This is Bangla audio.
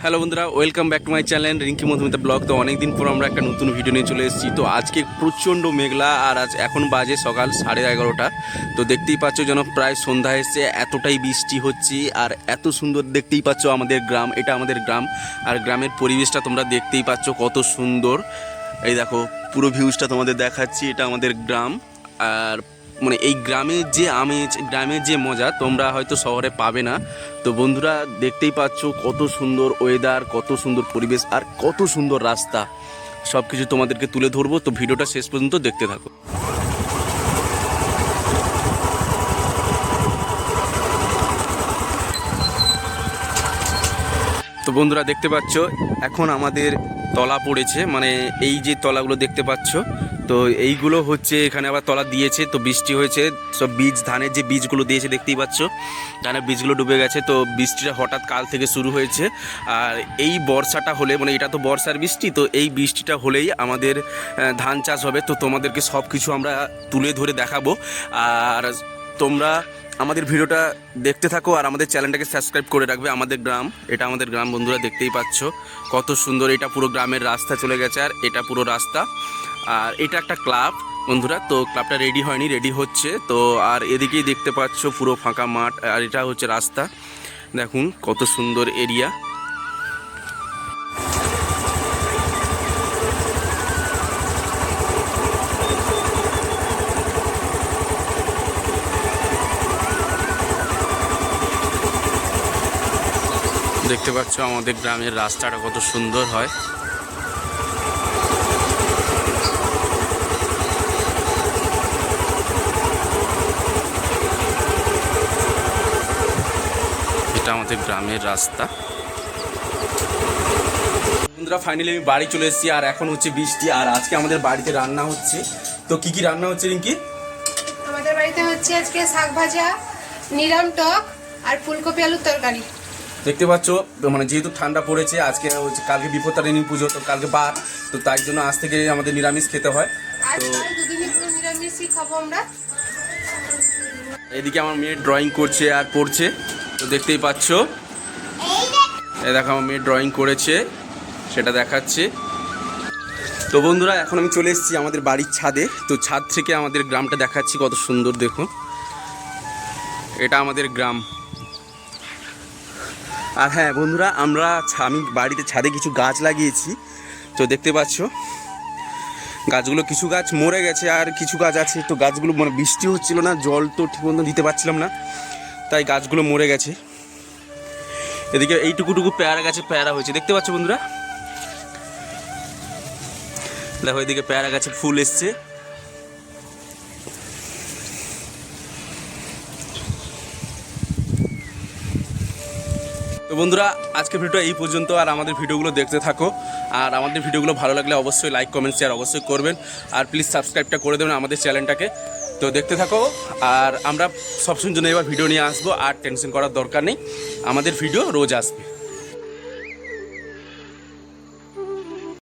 হ্যালো বন্ধুরা, welcome back to my channel Rinki Madhumita blog. তো অনেকদিন পর আমরা একটা নতুন ভিডিও নিয়ে চলে এসেছি। তো আজকে প্রচণ্ড মেঘলা, আর আজ এখন বাজে সকাল 11:30। তো দেখতেই পাচ্ছ যেন প্রায় সন্ধ্যা এসছে, এতটাই বৃষ্টি হচ্ছে আর এত সুন্দর দেখতেই পাচ্ছ আমাদের গ্রাম। এটা আমাদের গ্রাম, আর গ্রামের পরিবেশটা তোমরা দেখতেই পাচ্ছ কত সুন্দর। এই দেখো পুরো ভিউজটা তোমাদের দেখাচ্ছি, এটা আমাদের গ্রাম। আর মানে এই গ্রামের যে আমেজ, গ্রামের যে মজা তোমরা হয়তো শহরে পাবে না। তো বন্ধুরা দেখতেই পাচ্ছ কত সুন্দর ওয়েদার, কত সুন্দর পরিবেশ আর কত সুন্দর রাস্তা, সব কিছু তোমাদেরকে তুলে ধরবো। তো ভিডিওটা শেষ পর্যন্ত দেখতে থাকো। তো বন্ধুরা দেখতে পাচ্ছ এখন আমাদের তলা পড়েছে, মানে এই যে তলাগুলো দেখতে পাচ্ছ, তো এইগুলো হচ্ছে এখানে আবার তলা দিয়েছে। তো বৃষ্টি হয়েছে, সব বীজ, ধানের যে বীজগুলো দিয়েছে দেখতেই পাচ্ছ, ধানের বীজগুলো ডুবে গেছে। তো বৃষ্টিটা হঠাৎ কাল থেকে শুরু হয়েছে, আর এই বর্ষাটা হলে, মানে এটা তো বর্ষার বৃষ্টি, তো এই বৃষ্টিটা হলেই আমাদের ধান চাষ হবে। তো তোমাদেরকে সব কিছু আমরা তুলে ধরে দেখাবো, আর তোমরা আমাদের ভিডিওটা দেখতে থাকো আর আমাদের চ্যানেলটাকে সাবস্ক্রাইব করে রাখবে। আমাদের গ্রাম, এটা আমাদের গ্রাম বন্ধুরা, দেখতেই পাচ্ছ কত সুন্দর। এটা পুরো গ্রামের রাস্তা চলে গেছে, আর এটা পুরো রাস্তা। আর এটা একটা ক্লাব বন্ধুরা, তো ক্লাবটা রেডি হয়নি, রেডি হচ্ছে। তো আর এদিকেই দেখতে পাচ্ছ পুরো ফাঁকা মাঠ, আর এটা হচ্ছে রাস্তা। দেখুন কত সুন্দর এরিয়া। দেখতে পাচ্ছ আমাদের গ্রামের রাস্তাটা কত সুন্দর হয়। এটা আমাদের গ্রামের রাস্তা বন্ধুরা। ফাইনালি আমি বাড়ি চলে এসেছি, আর এখন হচ্ছে বৃষ্টি, আর আজকে আমাদের বাড়িতে রান্না হচ্ছে। তো কি কি রান্না হচ্ছে রিঙ্কি? আমাদের বাড়িতে হচ্ছে আজকে শাক ভাজা, নিরাম টক আর ফুলকপি আলুর তরকারি। দেখতে পাচ্ছ, মানে যেহেতু ঠান্ডা পড়েছে, আজকে হচ্ছে কালকে বিপত্তারিণী পুজো, তো কালকে বার, তো তাই জন্য আজ থেকে আমাদের নিরামিষ খেতে হয়। তো দুদিনই পুরো নিরামিষই খাবো আমরা। এদিকে আমার মেয়ে ড্রয়িং করছে আর পড়ছে, তো দেখতেই পাচ্ছ। এই দেখো আমার মেয়ে ড্রয়িং করেছে, সেটা দেখাচ্ছে। তো বন্ধুরা এখন আমি চলে এসেছি আমাদের বাড়ির ছাদে। তো ছাদ থেকে আমাদের গ্রামটা দেখাচ্ছি, কত সুন্দর দেখুন। এটা আমাদের গ্রাম। আর হ্যাঁ বন্ধুরা, আমি বাড়িতে ছাদে কিছু গাছ লাগিয়েছি, তো দেখতে পাচ্ছ গাছগুলো, কিছু গাছ মরে গেছে আর কিছু গাছ আছে। তো গাছগুলো মানে বৃষ্টি হচ্ছিল না, জল তো ঠিক মতো দিতে পারছিলাম না, তাই গাছগুলো মরে গেছে। এদিকে এইটুকুটুকু পেয়ারা গাছে পেয়ারা হয়েছে, দেখতে পাচ্ছ বন্ধুরা। দেখো এদিকে পেয়ারা গাছে ফুল এসছে। তো বন্ধুরা আজকে ভিডিওটা এই পর্যন্ত, আর আমাদের ভিডিওগুলো দেখতে থাকো। আর আমাদের ভিডিওগুলো ভালো লাগলে অবশ্যই লাইক, কমেন্ট, শেয়ার অবশ্যই করবেন, আর প্লিজ সাবস্ক্রাইবটা করে দেবেন আমাদের চ্যানেলটাকে। তো দেখতে থাকো, আর আমরা সবসময়ের জন্য এবার ভিডিও নিয়ে আসবো, আর টেনশন করার দরকার নেই, আমাদের ভিডিও রোজ আসবে।